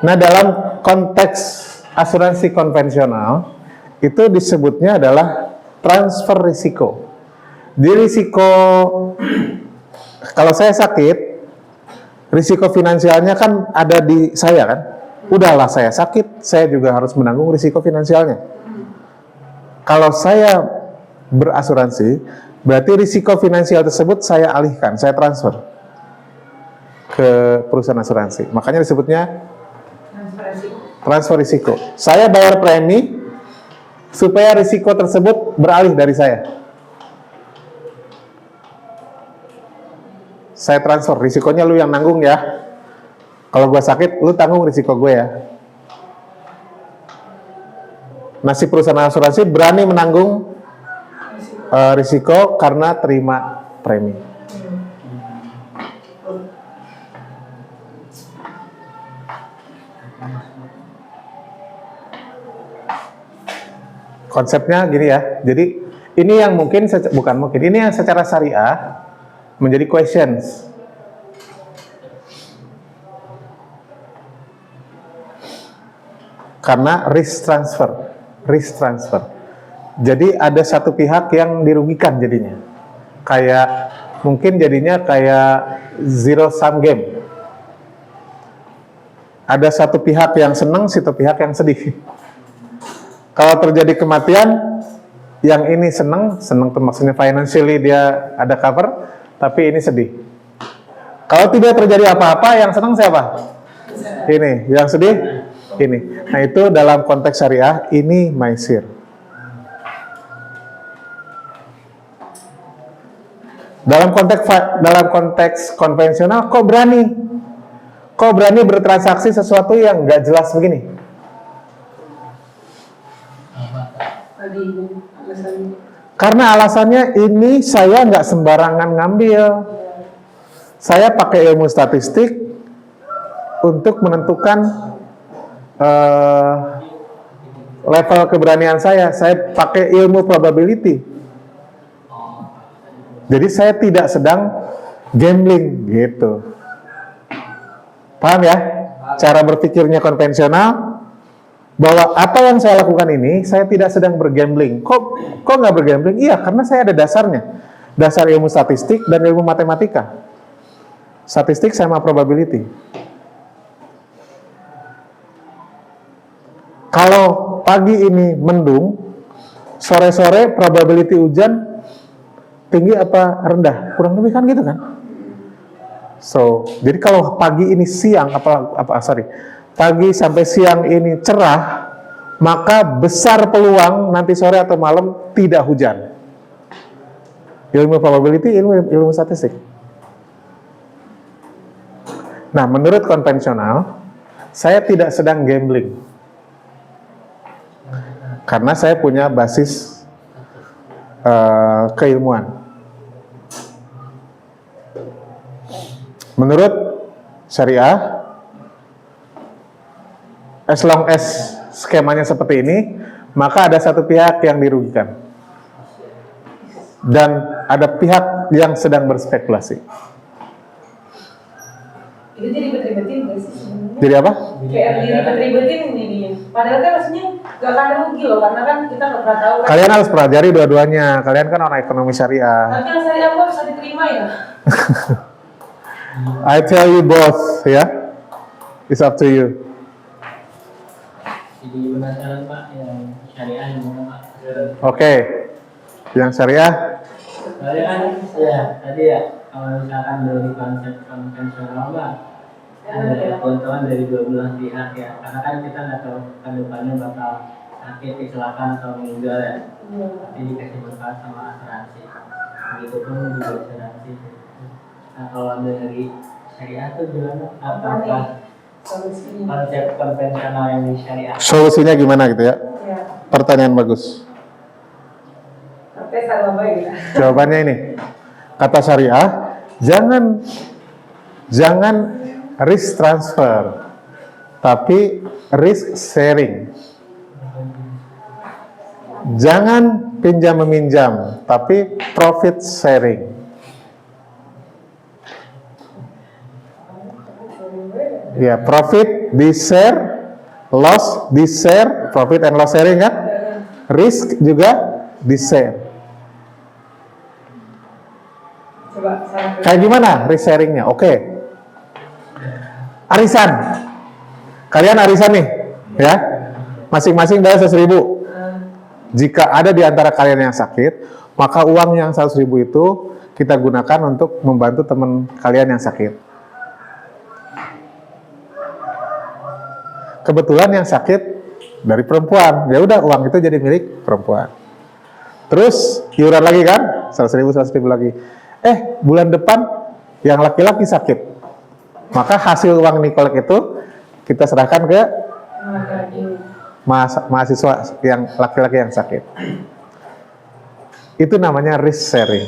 Nah, dalam konteks asuransi konvensional itu disebutnya adalah transfer risiko. Di risiko, kalau saya sakit, risiko finansialnya kan ada di saya kan. Udahlah saya sakit, saya juga harus menanggung risiko finansialnya. Kalau saya berasuransi, berarti risiko finansial tersebut saya alihkan, saya transfer ke perusahaan asuransi. Makanya disebutnya transfer risiko. Saya bayar premi supaya risiko tersebut beralih dari saya. Saya transfer, risikonya lu yang nanggung ya. Kalau gue sakit, lu tanggung risiko gue ya. Nah, si perusahaan asuransi berani menanggung risiko karena terima premi. Konsepnya gini ya. Jadi ini yang mungkin ini yang secara syariah menjadi questions. Karena risk transfer. Jadi ada satu pihak yang dirugikan jadinya. Kayak mungkin jadinya kayak zero sum game. Ada satu pihak yang senang, satu pihak yang sedih. Kalau terjadi kematian, yang ini senang tuh maksudnya financially dia ada cover, tapi ini sedih. Kalau tidak terjadi apa-apa, yang senang siapa? Ini, yang sedih ini. Nah, itu dalam konteks syariah ini maisir. Dalam konteks konvensional kok berani bertransaksi sesuatu yang nggak jelas begini? Karena alasannya ini saya nggak sembarangan ngambil. Saya pakai ilmu statistik untuk menentukan level keberanian saya. Saya pakai ilmu probability. Jadi saya tidak sedang gambling gitu. Paham ya? Cara berpikirnya konvensional bahwa apa yang saya lakukan ini saya tidak sedang bergambling. Kok nggak bergambling? Iya, karena saya ada dasarnya. Dasar ilmu statistik dan ilmu matematika. Statistik sama probability. Kalau pagi ini mendung, sore-sore probability hujan tinggi apa rendah? Kurang lebih kan gitu kan? So, jadi kalau pagi ini siang pagi sampai siang ini cerah, maka besar peluang nanti sore atau malam tidak hujan. Ilmu probability, ilmu statistik. Nah, menurut konvensional, saya tidak sedang gambling. Karena saya punya basis keilmuan. Menurut syariah, as long as skemanya seperti ini, maka ada satu pihak yang dirugikan. Dan ada pihak yang sedang berspekulasi. Itu jadi ribet-ribetin gak sih sebenarnya? Jadi apa? Kayak ribet-ribetin jadinya. Padahal kan maksudnya gak akan rugi loh, karena kan kita gak pernah tahu kan. Kalian harus pelajari dua-duanya. Kalian kan orang ekonomi syariah. Tapi yang syariah kok bisa diterima ya? I tell you both, ya. It's up to you. Jadi penasaran Pak, yang syariah gimana Pak? Oke. Yang syariah? Soalnya kan ya tadi ya, kalau misalkan dari konsep konvensional Pak, ada keuntungan dari dua belah pihak ya. Karena kan kita nggak tahu ke depannya bakal sakit, kecelakaan atau meninggal ya. Tapi dikasih manfaat sama asuransi. Begitupun juga asuransi. Nah, kalau dari syariah tuh gimana? Apakah konsep konvensional yang di syariah? Solusinya gimana gitu ya? Ya. Pertanyaan bagus. Tapi salah baik ya. Jawabannya ini. Kata syariah, jangan risk transfer, tapi risk sharing. Jangan pinjam meminjam, tapi profit sharing. Ya, profit di-share, loss di-share, profit and loss sharing kan? Risk juga di-share. Coba saya Kayak gimana risk sharingnya? Oke. Arisan. Kalian arisan nih, ya. Masing-masing bayar 100.000. Jika ada di antara kalian yang sakit, maka uang yang 100.000 itu kita gunakan untuk membantu teman kalian yang sakit. Kebetulan yang sakit dari perempuan, ya udah uang itu jadi milik perempuan. Terus iuran lagi kan, 100.000 lagi. Bulan depan yang laki-laki sakit, maka hasil uang Nikolek itu kita serahkan ke mahasiswa yang laki-laki yang sakit. Itu namanya risk sharing.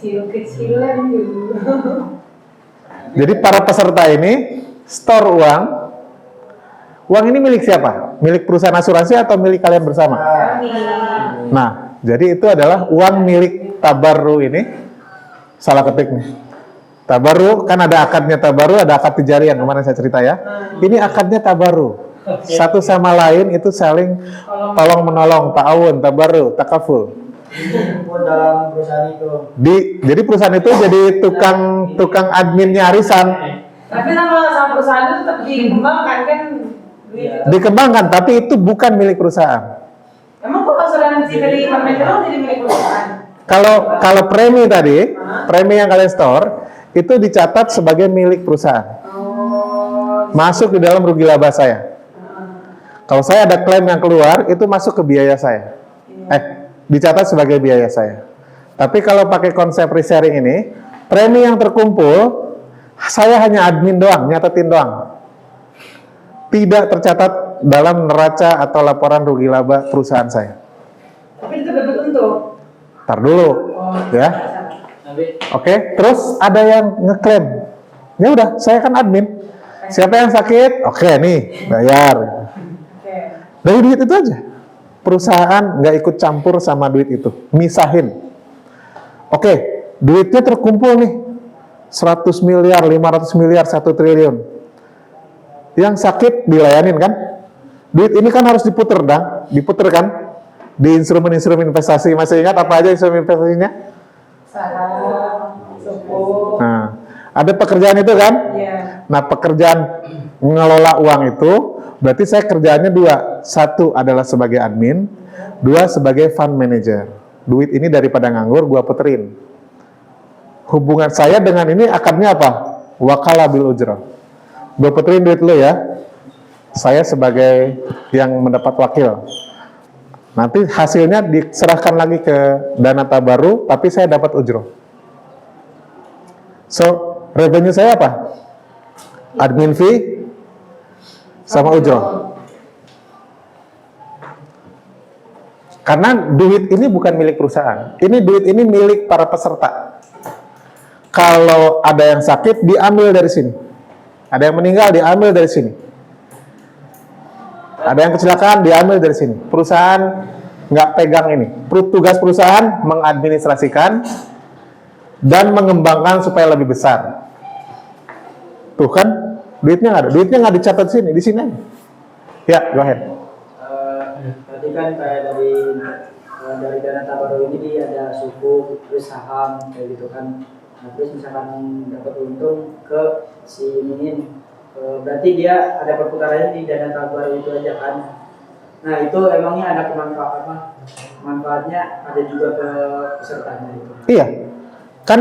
kecil-kecilan dulu. Jadi para peserta ini store uang. Uang ini milik siapa? Milik perusahaan asuransi atau milik kalian bersama? Kami. Nah, jadi itu adalah uang milik Tabarru ini. Salah ketik nih. Tabarru, kan ada akadnya Tabarru, ada akad tijari yang kemarin saya cerita ya. Ini akadnya Tabarru. Satu sama lain itu saling tolong menolong, ta'awun, Tabarru, takaful. Dalam perusahaan itu. Jadi perusahaan itu jadi tukang adminnya arisan. Tapi sama perusahaan itu tetap dikembangkan kan duit itu. Dikembangkan, tapi itu bukan milik perusahaan. Emang kok asuransi dari manajer jadi milik perusahaan? Kalau premi tadi, premi yang kalian store itu dicatat sebagai milik perusahaan. Masuk di dalam rugi laba saya. Kalau saya ada klaim yang keluar, itu masuk ke biaya saya. Dicatat sebagai biaya saya. Tapi kalau pakai konsep risk-sharing ini, premi yang terkumpul, saya hanya admin doang, nyatetin doang. Tidak tercatat dalam neraca atau laporan rugi laba perusahaan saya. Tapi itu dapat untung. Ntar dulu, ya. Oke, terus ada yang ngeklaim. Ya udah, saya kan admin. Siapa yang sakit? Oke, nih, bayar. Oke. Dari duit itu aja. Perusahaan nggak ikut campur sama duit itu. Misahin. Oke, duitnya terkumpul nih. 100 miliar, 500 miliar, 1 triliun. Yang sakit dilayanin kan? Duit ini kan harus diputer kan? Di instrumen-instrumen investasi. Masih ingat apa aja instrumen investasinya? Saham, suku. Nah, ada pekerjaan itu kan? Iya. Nah, pekerjaan mengelola uang itu berarti saya kerjaannya dua. Satu adalah sebagai admin, dua sebagai fund manager. Duit ini daripada nganggur, gua puterin. Hubungan saya dengan ini akadnya apa? Wakalah bil ujrah. Gua puterin duit lo ya. Saya sebagai yang mendapat wakil. Nanti hasilnya diserahkan lagi ke dana Tabarru, tapi saya dapat ujroh. So, revenue saya apa? Admin fee sama ujroh. Karena duit ini bukan milik perusahaan. Ini duit ini milik para peserta. Kalau ada yang sakit, diambil dari sini. Ada yang meninggal, diambil dari sini. Ada yang kecelakaan, diambil dari sini. Perusahaan nggak pegang ini. Tugas perusahaan mengadministrasikan dan mengembangkan supaya lebih besar. Tuh kan, duitnya nggak ada. Duitnya nggak dicatat di sini aja. Ya, go ahead. Tadi kan kayak dari dana Tabarru ini dia ada suku, terus saham, kayak gitu kan. Nah, terus misalkan dapat untung ke si Mimin, berarti dia ada perputarannya di dana Tabarru itu aja kan. Nah, itu emangnya ada manfaatnya ada juga ke pesertanya itu. Iya, kan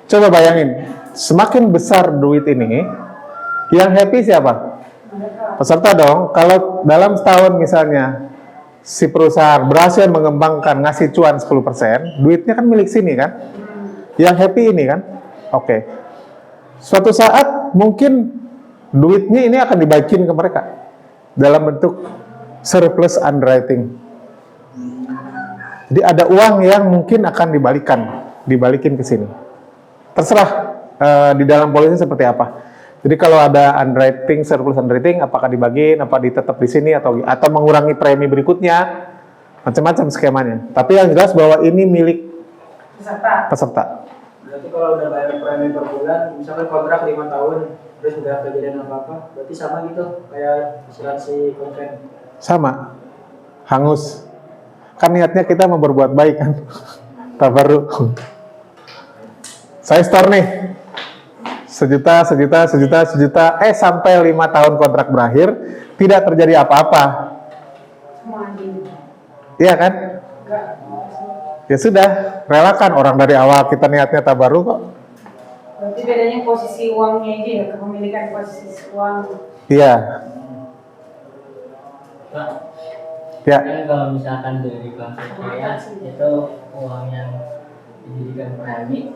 coba bayangin, semakin besar duit ini, yang happy siapa? Peserta dong. Kalau dalam setahun misalnya si perusahaan berhasil mengembangkan ngasih cuan 10%, duitnya kan milik sini kan? Yang happy ini kan? Oke. Suatu saat mungkin duitnya ini akan dibagiin ke mereka dalam bentuk surplus underwriting. Jadi ada uang yang mungkin akan dibalikin ke sini. Terserah di dalam polisi seperti apa. Jadi kalau ada underwriting, surplus underwriting, apakah dibagiin, apa ditetap di sini atau mengurangi premi berikutnya, macam-macam skemanya. Tapi yang jelas bahwa ini milik peserta. Berarti kalau udah bayar premi per bulan, misalkan kontrak 5 tahun, terus udah kejadian apa-apa, berarti sama gitu kayak asuransi konven. Sama, hangus. Kan niatnya kita mau berbuat baik kan. Tabaruk. Saya store nih. Sejuta, sampai 5 tahun kontrak berakhir, tidak terjadi apa-apa. Semua anjing. Iya kan? Enggak. Ya sudah, relakan orang dari awal kita niatnya tabaruk kok. Berarti bedanya posisi uangnya aja ya, kepemilikan posisi uang. Iya. Pak, Ya. kan kalau misalkan dari konsep saya itu uang yang dijadikan premi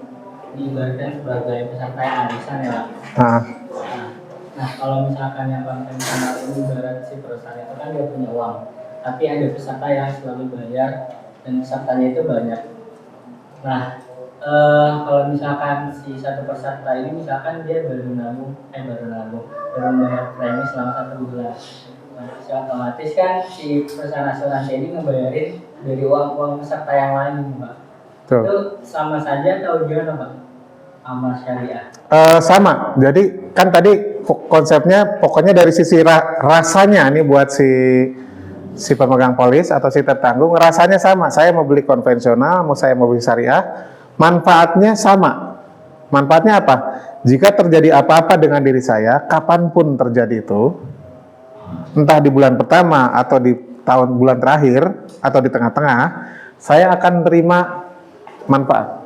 diibaratkan sebagai peserta yang arisan ya Pak. Nah, Nah, kalau misalkan yang konvensional ini ibarat si perusahaan itu kan dia punya uang, tapi ada peserta yang selalu bayar dan pesertanya itu banyak. Nah, kalau misalkan si satu peserta ini misalkan dia baru bayar premi selama 1 bulan. Nah, otomatis kan si perusahaan asuransi ini ngebayarin dari uang peserta yang lain, Pak. tuh. Itu sama saja atau gimana, Pak? Amal syariah. Sama, jadi kan tadi konsepnya pokoknya dari sisi rasanya nih buat si pemegang polis atau si tertanggung rasanya sama. Saya mau beli konvensional, saya mau beli syariah, manfaatnya sama. Manfaatnya apa? Jika terjadi apa-apa dengan diri saya, kapanpun terjadi itu, entah di bulan pertama atau di bulan terakhir atau di tengah-tengah, saya akan terima manfaat.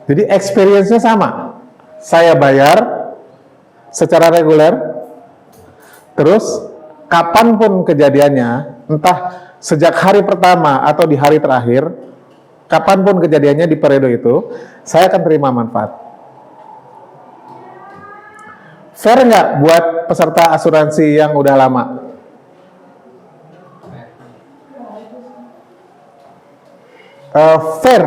Jadi experience-nya sama. Saya bayar secara reguler, terus kapanpun kejadiannya, entah sejak hari pertama atau di hari terakhir, kapanpun kejadiannya di periode itu, saya akan terima manfaat. Fair nggak buat peserta asuransi yang udah lama? Fair,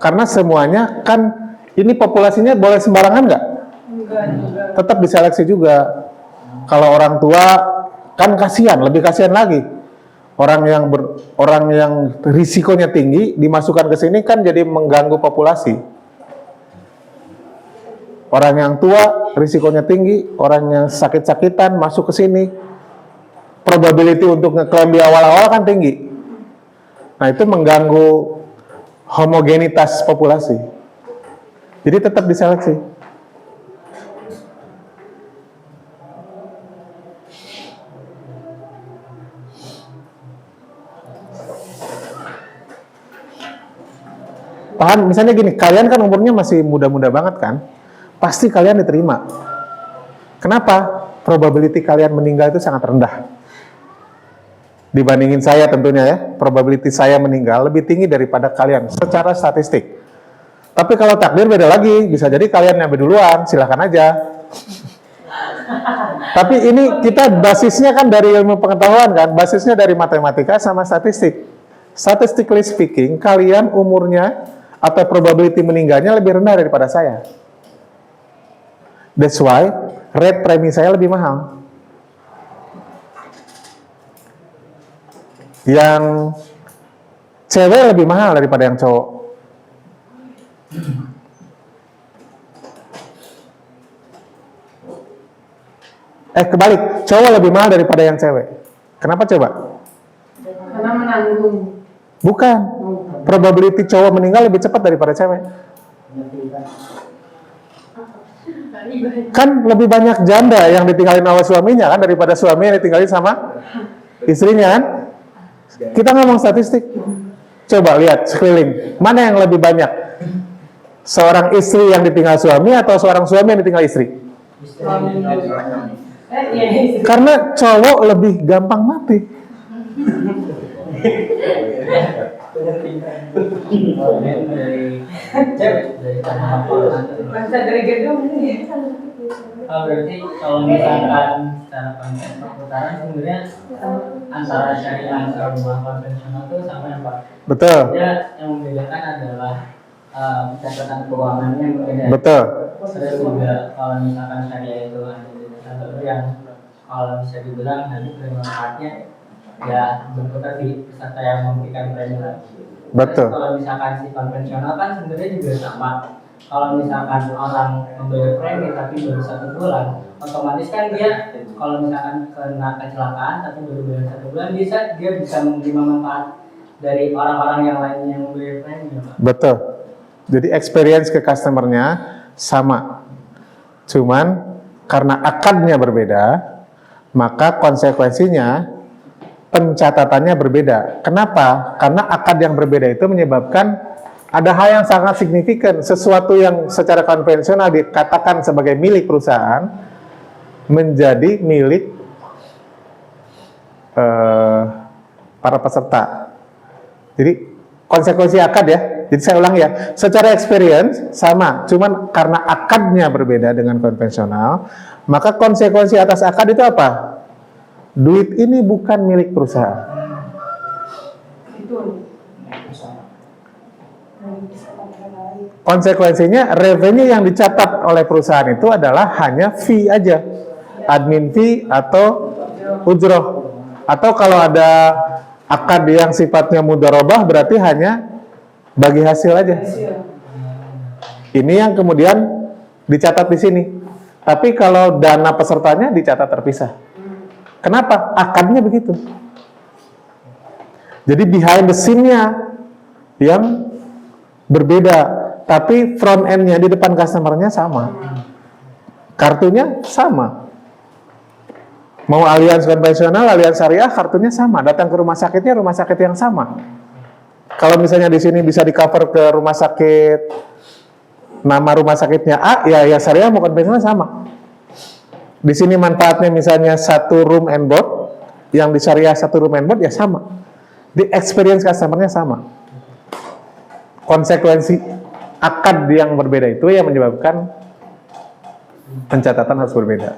karena semuanya kan ini populasinya boleh sembarangan nggak? Enggak juga. Tetap diseleksi juga. Kalau orang tua kan kasihan, lebih kasihan lagi. Orang yang risikonya tinggi dimasukkan ke sini kan jadi mengganggu populasi. Orang yang tua risikonya tinggi, orang yang sakit-sakitan masuk ke sini, probability untuk ngeklaim di awal-awal kan tinggi. Nah, itu mengganggu homogenitas populasi. Jadi tetap diseleksi. Paham? Misalnya gini, kalian kan umurnya masih muda-muda banget kan? Pasti kalian diterima. Kenapa? Probability kalian meninggal itu sangat rendah. Dibandingin saya tentunya ya, probability saya meninggal lebih tinggi daripada kalian secara statistik. Tapi kalau takdir beda lagi, bisa jadi kalian yang duluan, silahkan aja. Tapi ini kita basisnya kan dari ilmu pengetahuan kan, basisnya dari matematika sama statistik. Statistically speaking, kalian umurnya atau probability meninggalnya lebih rendah daripada saya. That's why rate premi saya lebih mahal. Yang cewek lebih mahal daripada yang cowok. Kebalik, cowok lebih mahal daripada yang cewek. Kenapa coba? Karena menanggung. Bukan. Probability cowok meninggal lebih cepat daripada cewek. Kan lebih banyak janda yang ditinggalin sama suaminya kan daripada suami yang ditinggalin sama istrinya kan? Kita ngomong statistik. Coba lihat sekeliling, mana yang lebih banyak? Seorang istri yang ditinggal suami atau seorang suami yang ditinggal istri? Karena cowok lebih gampang mati. Dari gedung ini. Berarti kalau misalkan secara konsep perputaran sebenarnya antara syariah dan rumah konvensional itu sama ya Pak? Betul. Ya, yang membedakan adalah catatan keuangannya mungkin ya. Betul. Terus juga kalau misalkan syariah itu hanya satu yang kalau bisa dibilang nanti bermanfaatnya ya berputar di peserta yang memberikan premi lagi. Betul. Kalau misalkan si konvensional kan sebenarnya juga sama. Kalau misalkan orang membayar premi tapi baru 1 bulan, otomatis kan dia kalau misalkan kena kecelakaan tapi baru bayar 1 bulan, dia bisa menerima manfaat dari orang-orang yang lainnya yang membayar premi, ya, Pak. Betul. Jadi experience ke customernya sama. Cuman karena akadnya berbeda, maka konsekuensinya pencatatannya berbeda. Kenapa? Karena akad yang berbeda itu menyebabkan ada hal yang sangat signifikan. Sesuatu yang secara konvensional dikatakan sebagai milik perusahaan menjadi milik para peserta. Jadi konsekuensi akad ya. Jadi saya ulang ya, secara experience sama, cuman karena akadnya berbeda dengan konvensional, maka konsekuensi atas akad itu apa? Duit ini bukan milik perusahaan. Itu. Konsekuensinya revenue yang dicatat oleh perusahaan itu adalah hanya fee aja, admin fee atau ujroh. Atau kalau ada akad yang sifatnya mudharabah berarti hanya bagi hasil aja. Ini yang kemudian dicatat di sini. Tapi kalau dana pesertanya dicatat terpisah. Kenapa? Akadnya begitu. Jadi behind the scene-nya yang berbeda, tapi front end-nya di depan customer-nya sama. Kartunya sama. Mau alians konvensional, alians syariah, kartunya sama. Datang ke rumah sakitnya, rumah sakit yang sama. Kalau misalnya di sini bisa di cover ke rumah sakit, nama rumah sakitnya A, ya syariah mau konvensional sama. Di sini manfaatnya misalnya 1 room and board, yang di syariah 1 room and board ya sama. Di experience customer-nya sama. Konsekuensi akad yang berbeda itu yang menyebabkan pencatatan harus berbeda.